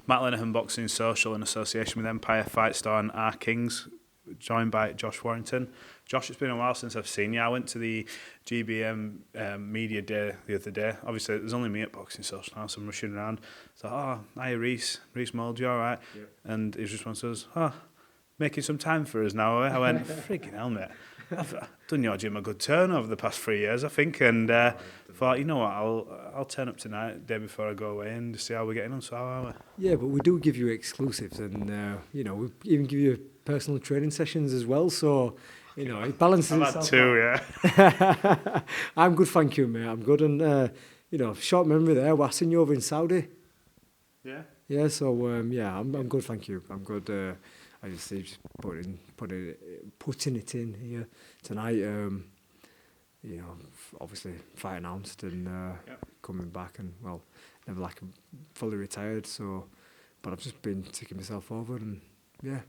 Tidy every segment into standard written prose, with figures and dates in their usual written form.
Matt Lenihan Boxing Social in association with Empire Fight Store and Our Kings, joined by Josh Warrington. Josh, it's been a while since I've seen you. I went to the GBM media day the other day. Obviously, there's only me at Boxing Social now, so I'm rushing around. So, hiya Reece Mould, you all right? Yeah. And his response was, making some time for us now. I went, freaking hell, mate. I've done your gym a good turn over the past 3 years, I think, and thought, you know what, I'll turn up tonight, the day before I go away, and just see how we're getting on. So how are we? Yeah, but we do give you exclusives, and we even give you personal training sessions as well. So it balances I've itself had two, out. Yeah. I'm good, thank you, mate. I'm good, and short memory there. Well, I seen you over in Saudi. Yeah. Yeah. So I'm good, thank you. I'm good. I just putting it in here tonight. Obviously fight announced and coming back, and never like I'm fully retired. So, but I've just been taking myself over, and yeah.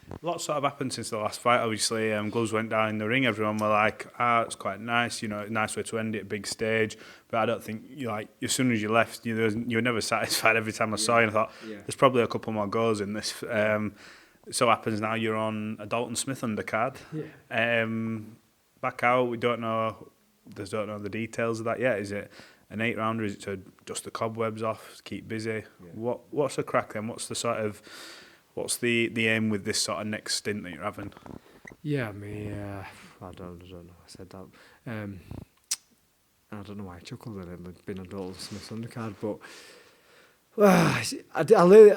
A lot sort of happened since the last fight. Obviously, gloves went down in the ring. Everyone were like, it's quite nice, nice way to end it, big stage. But I don't think, as soon as you left, you were never satisfied every time I saw you. And I thought, there's probably a couple more goals in this. So happens now you're on a Dalton Smith undercard. Yeah. Back out, we don't know the details of that yet. Is it an 8-rounder? Is it to dust the cobwebs off, keep busy? Yeah. What's the crack then? What's the aim with this sort of next stint that you're having? Yeah, I don't know. I said that. I don't know why I chuckled at it. Being a Dalton Smith undercard, but I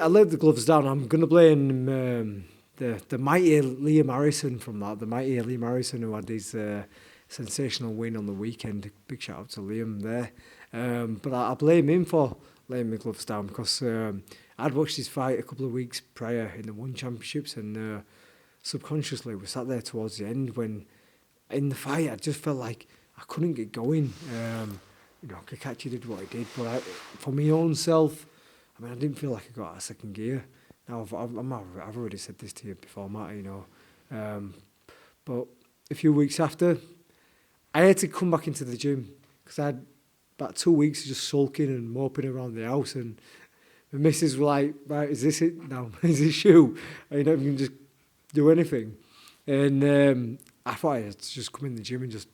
laid the gloves down. I'm going to blame the mighty Liam Harrison from that. The mighty Liam Harrison, who had his sensational win on the weekend. Big shout out to Liam there. But I blame him for laying my gloves down, because I'd watched his fight a couple of weeks prior in the One Championships, and subconsciously we sat there towards the end when in the fight I just felt like I couldn't get going. Kakachi did what he did, but for my own self, I didn't feel like I got out of second gear. Now I've already said this to you before, Matt. But a few weeks after, I had to come back into the gym because I had about 2 weeks of just sulking and moping around the house, and the missus were like, "Right, is this it now? Is this you? You don't even just do anything." And I thought I had to just come in the gym and just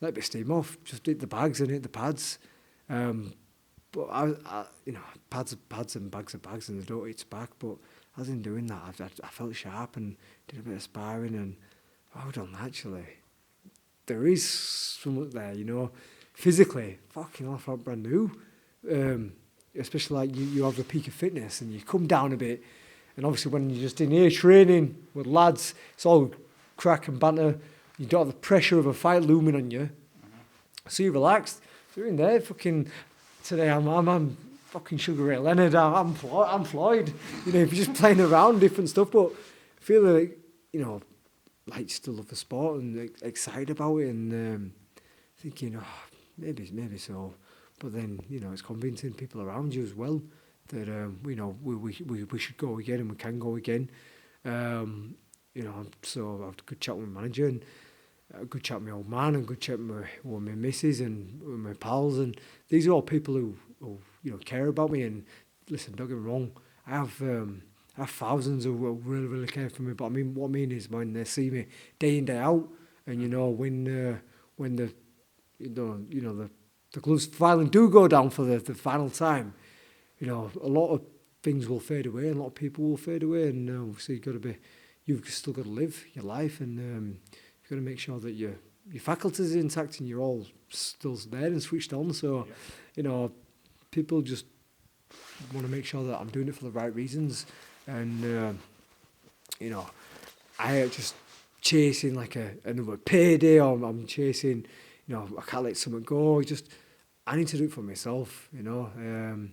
let me steam off, just hit the bags and hit the pads. But I pads and bags of bags, and they don't hit back. But I wasn't doing that. I felt sharp and did a bit of sparring, and hold on, actually, there is something there, physically. Fucking hell, I felt brand new. Especially like you have the peak of fitness and you come down a bit, and obviously when you're just in here training with lads, it's all crack and banter. You don't have the pressure of a fight looming on you, so you're relaxed. So you're in there, fucking. Today I'm fucking Sugar Ray Leonard. I'm Floyd. If you're just playing around different stuff, but feeling like still love the sport and excited about it, and thinking, maybe so. But then it's convincing people around you as well that we should go again and we can go again. So I had a good chat with my manager, and a good chat with my old man, and a good chat with my missus and with my pals, and these are all people who care about me. And listen, don't get me wrong, I have thousands who really, really care for me. But what I mean is when they see me day in, day out, and when the gloves finally do go down for the final time, a lot of things will fade away, and a lot of people will fade away, and so you've still got to live your life, and you've got to make sure that your faculties are intact and you're all still there and switched on. So, people just want to make sure that I'm doing it for the right reasons, and I just chasing like another payday, or I'm chasing, I can't let something go. I need to do it for myself, and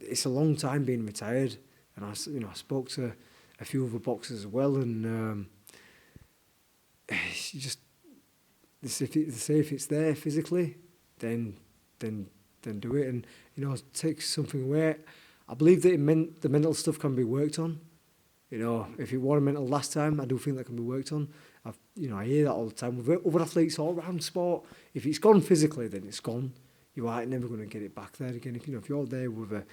it's a long time being retired, and I spoke to a few other boxers as well, and if it's there physically, then do it, and take something away. I believe that the mental stuff can be worked on. If it wasn't mental last time, I do think that can be worked on. I hear that all the time with other athletes all around sport. If it's gone physically, then it's gone. You are never going to get it back there again. If you're there with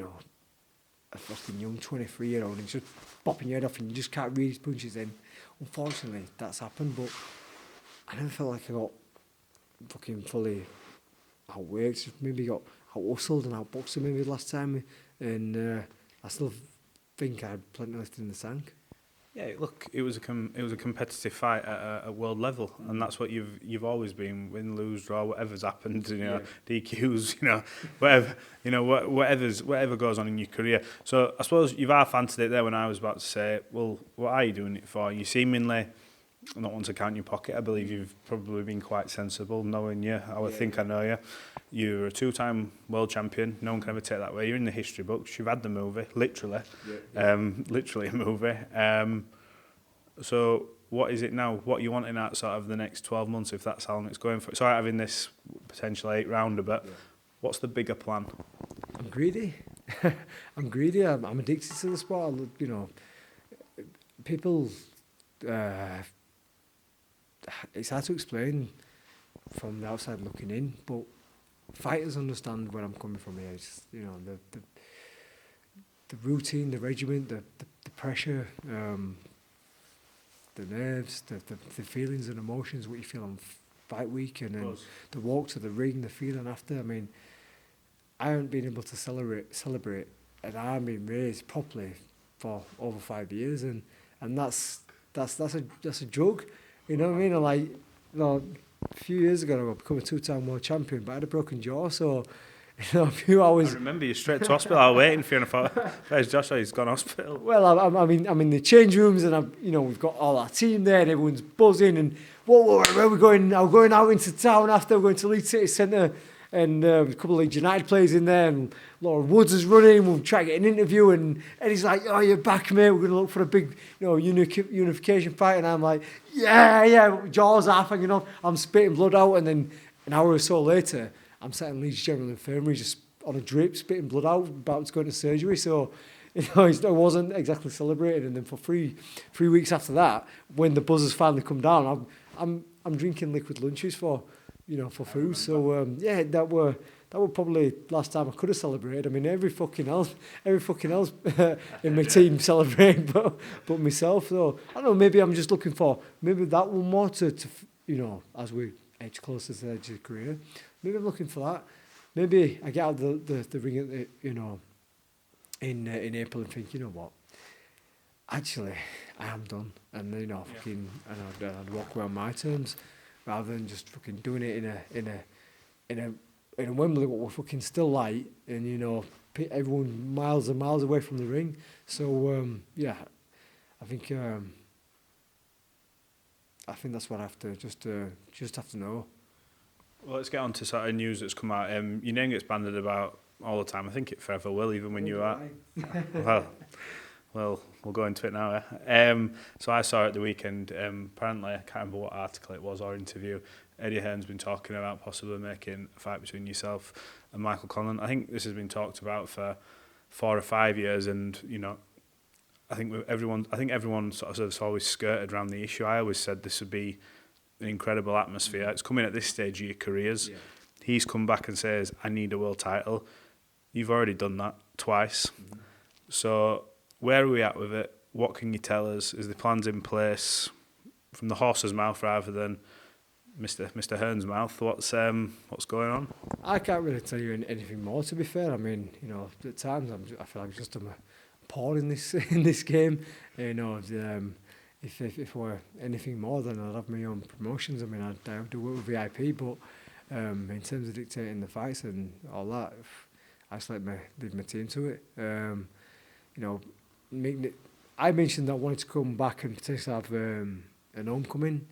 a fucking young 23-year-old and just bopping your head off and you just can't read his punches in. Unfortunately, that's happened, but I never felt like I got fucking fully outworked. Just maybe got out-hustled and out-boxed maybe last time, and I still think I had plenty left in the tank. Yeah, look, it was a competitive fight at a world level, and that's what you've always been: win, lose, draw, whatever's happened, DQs, whatever goes on in your career. So I suppose you've half answered it there when I was about to say, well, what are you doing it for? You seemingly, I don't want to count your pocket. I believe you've probably been quite sensible, knowing you. I think I know you. You're a 2-time world champion. No one can ever take that away. You're in the history books. You've had the movie, literally, literally a movie. So what is it now? What are you wanting out sort of the next 12 months, if that's how long it's going for? It's all right having this potential 8-rounder, but what's the bigger plan? I'm greedy. I'm greedy. I'm addicted to the sport. People... it's hard to explain from the outside looking in, but fighters understand where I'm coming from here. It's, the routine, the regiment, the pressure, the nerves, the feelings and emotions, what you feel on fight week, and then the walk to the ring, the feeling after. I mean, I haven't been able to celebrate, and I haven't been raised properly for over 5 years, and that's a joke. You know what I mean? A few years ago, I became a 2-time world champion, but I had a broken jaw, so a few hours. I remember you straight to hospital. I was waiting for you, and I thought, "Where's Josh? He's gone to hospital." Well, I'm in the change rooms, and we've got all our team there, and everyone's buzzing. And where are we going? I'm going out into town after. We're going to Leeds City Centre, and a couple of Leeds United players in there, and Laura Woods is running. We'll try to get an interview, and Eddie's like, "Oh, you're back, mate. We're going to look for a big, unification fight." And I'm like, "Yeah." Jaws are hanging off. I'm spitting blood out, and then an hour or so later, I'm sat in Leeds General Infirmary, just on a drip, spitting blood out, about to go into surgery. So, I wasn't exactly celebrated. And then for three weeks after that, when the buzzers finally come down, I'm drinking liquid lunches for food. So that were probably last time I could have celebrated. I mean, every fucking else in my team celebrated, but myself. So I don't know. Maybe I'm just looking for that one more to as we edge closer to the edge of the career. Maybe I'm looking for that. Maybe I get out the ring at in April and think, you know what? Actually, I am done, and I'd walk away on my terms, rather than just fucking doing it in a Wembley, what we're fucking still light, and everyone miles and miles away from the ring. So I think that's what I have to just have to know. Well, let's get on to sort of news that's come out. Your name gets bandied about all the time. I think it forever will, even when you're at. Well, we'll go into it now. So I saw at the weekend, apparently, I can't remember what article it was or interview, Eddie Hearn's been talking about possibly making a fight between yourself and Michael Conlan. I think this has been talked about for 4 or 5 years, and I think everyone sort of has always skirted around the issue. I always said this would be an incredible atmosphere. It's coming at this stage of your careers. Yeah. He's come back and says, "I need a world title." You've already done that twice. Mm-hmm. So where are we at with it? What can you tell us? Is the plans in place from the horse's mouth rather than Mr. Hearn's mouth? What's going on? I can't really tell you anything more, to be fair. I mean, at times I feel like I'm a pawn in this game. If we're anything more, then I'd have my own promotions. I mean, I do work with VIP, but in terms of dictating the fights and all that, I just leave my team to it. I mentioned that I wanted to come back and potentially have an homecoming,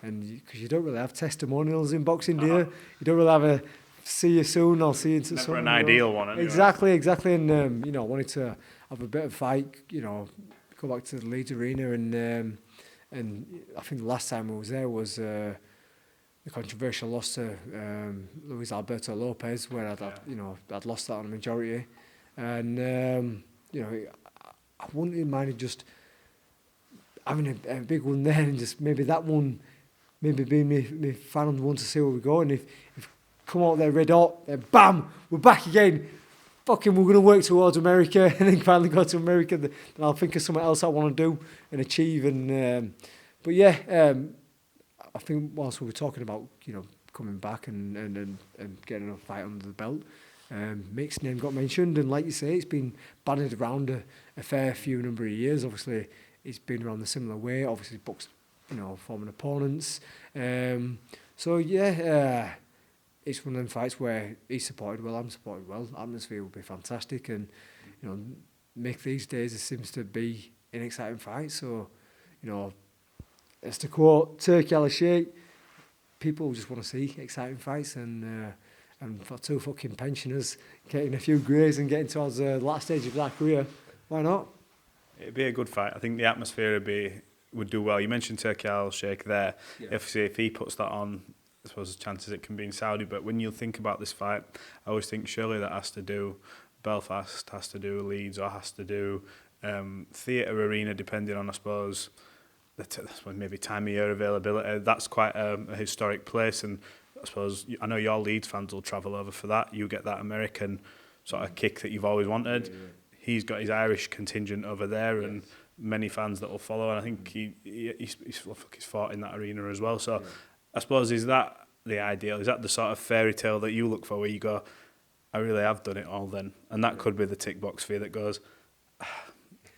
and because you don't really have testimonials in boxing, do you? You don't really have a see you soon, I'll see you into something. Never an ideal one, anyway. Exactly, and I wanted to have a bit of fight, go back to the Leeds Arena, and I think the last time I was there was the controversial loss to Luis Alberto Lopez, where I'd lost that on a majority, and I wouldn't have minded just having a big one there, and just maybe that one, maybe being my final one to see where we go, and if come out there red hot, then bam, we're back again. fucking, we're going to work towards America and then finally go to America, then I'll think of something else I want to do and achieve. And but yeah, I think whilst we were talking about, you know, coming back and getting a fight under the belt, Mick's name got mentioned, and like you say, it's been bandied around a fair few number of years. Obviously, it's been around the similar way. Obviously, boxed, you know, forming opponents. So yeah, it's one of them fights where he's supported well, I'm supported well. Atmosphere will be fantastic, and you know, Mick these days it seems to be an exciting fight. So, you know, as to quote Turkey Al-Sheikh, people just want to see exciting fights, and for two fucking pensioners getting a few greys and getting towards the last stage of their career, why not? It'd be a good fight. I think the atmosphere would do well. You mentioned Turkey Al-Sheikh there. Yeah. If he puts that on, I suppose the chances it can be in Saudi. But when you think about this fight, I always think surely that has to do Belfast, has to do Leeds, or has to do theatre arena, depending on, I suppose, maybe time of year availability. That's quite a historic place, and I suppose I know your Leeds fans will travel over for that. You get that American sort of kick that you've always wanted. Yeah. He's got his Irish contingent over there, and many fans that will follow. And I think he's fought in that arena as well. So I suppose, is that the ideal? Is that the sort of fairy tale that you look for, where you go, I really have done it all then? And that could be the tick box for you that goes,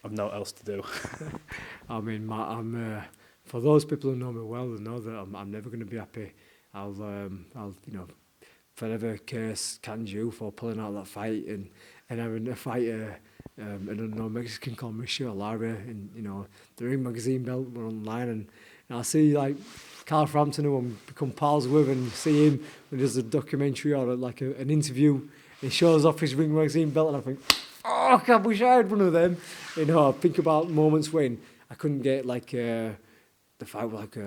I've no else to do. I mean, I'm for those people who know me well, they know that I'm never going to be happy. I'll you know, forever curse Kanju for pulling out that fight and having a fight an unknown Mexican called Michelle Lara, and you know, the Ring magazine belt were online, and I see like Carl Frampton, who I'm become pals with, and see him when there's a documentary or like an interview, he shows off his Ring magazine belt, and I think, oh, I wish I had one of them. You know, I think about moments when I couldn't get like the fight with like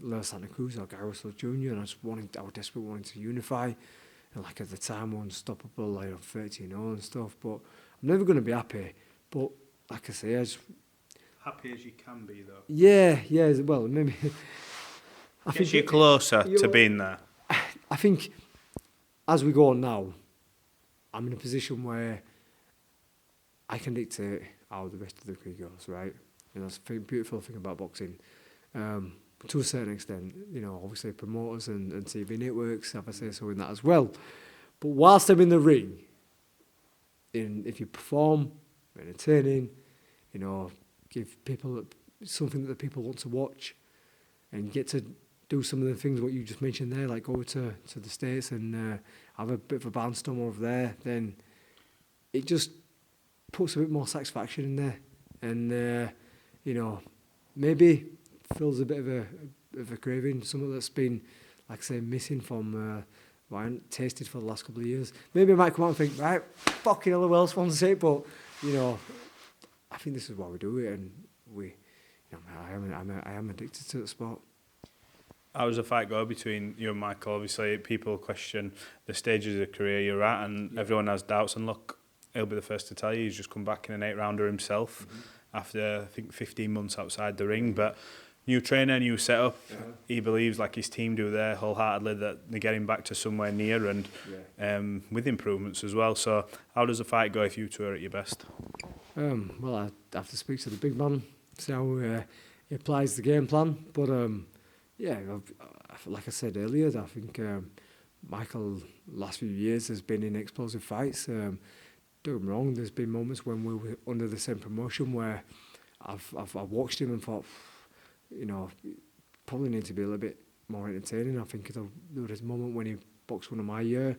Leo Santa Cruz or Gary Russell Jr. and I was desperate wanting to unify, and like at the time unstoppable, like 13-0 and stuff. But I'm never going to be happy. But like I say, I just happy as you can be, though. Yeah. Well, maybe I think you're closer to being there. I think as we go on now, I'm in a position where I can dictate how the rest of the career goes, right? And that's the beautiful thing about boxing. To a certain extent, you know, obviously promoters and TV networks have a say so in that as well. But whilst I'm in the ring, if you perform, entertaining, you know, give people something that the people want to watch, and get to do some of the things what you just mentioned there, like go to the States and have a bit of a barnstorm over there, then it just puts a bit more satisfaction in there, and you know, maybe fills a bit of a craving, something that's been, like I say, missing from what I haven't tasted for the last couple of years. Maybe I might come out and think, right, fucking hell, who else wants it? But you know, I think this is why we do it, and you know, I am addicted to the sport. How does the fight go between you and Michael? Obviously, people question the stages of the career you're at, and everyone has doubts. And look, he'll be the first to tell you he's just come back in an 8-rounder himself after, I think, 15 months outside the ring. But new trainer, new setup. He believes, like his team do there, wholeheartedly, that they're getting back to somewhere near, and with improvements as well. So how does the fight go if you two are at your best? Well, I have to speak to the big man, see how he applies the game plan. But yeah, like I said earlier, I think Michael, last few years, has been in explosive fights. Don't get me wrong, there's been moments when we were under the same promotion where I've watched him and thought, you know, probably need to be a little bit more entertaining. I think there was a moment when he boxed one of my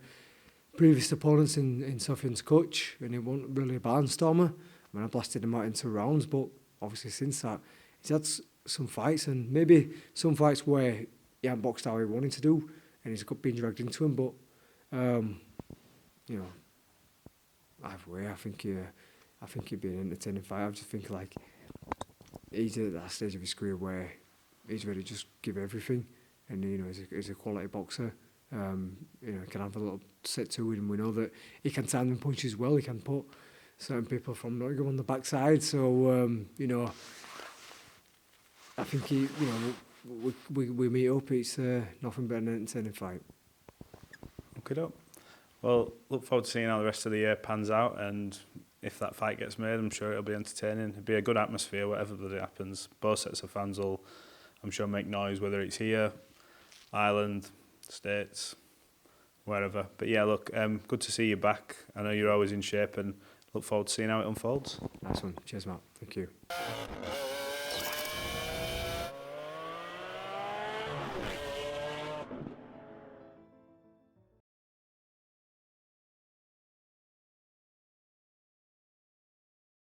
previous opponents in Sofian's Kutch, and he wasn't really a barnstormer. I mean, I blasted him out in 2 rounds, but obviously since that, he's had some fights, and maybe some fights where he hadn't boxed how he wanted to do, and he's been dragged into him. But you know, either way, I think it'd be an entertaining fight. I just think like he's at that stage of his career where he's ready to just give everything, and you know, he's a quality boxer. You know, can have a little set to it, and we know that he can time and punches well. He can put certain people from Nottingham on the backside. So you know, I think you know, we meet up. It's nothing but an entertaining fight. Okay, dope. Well, look forward to seeing how the rest of the year pans out, and if that fight gets made, I'm sure it'll be entertaining. It'll be a good atmosphere, whatever bloody happens. Both sets of fans will, I'm sure, make noise, whether it's here, Ireland, States, wherever. But yeah, look, good to see you back. I know you're always in shape, and look forward to seeing how it unfolds. Nice one. Cheers, Matt. Thank you.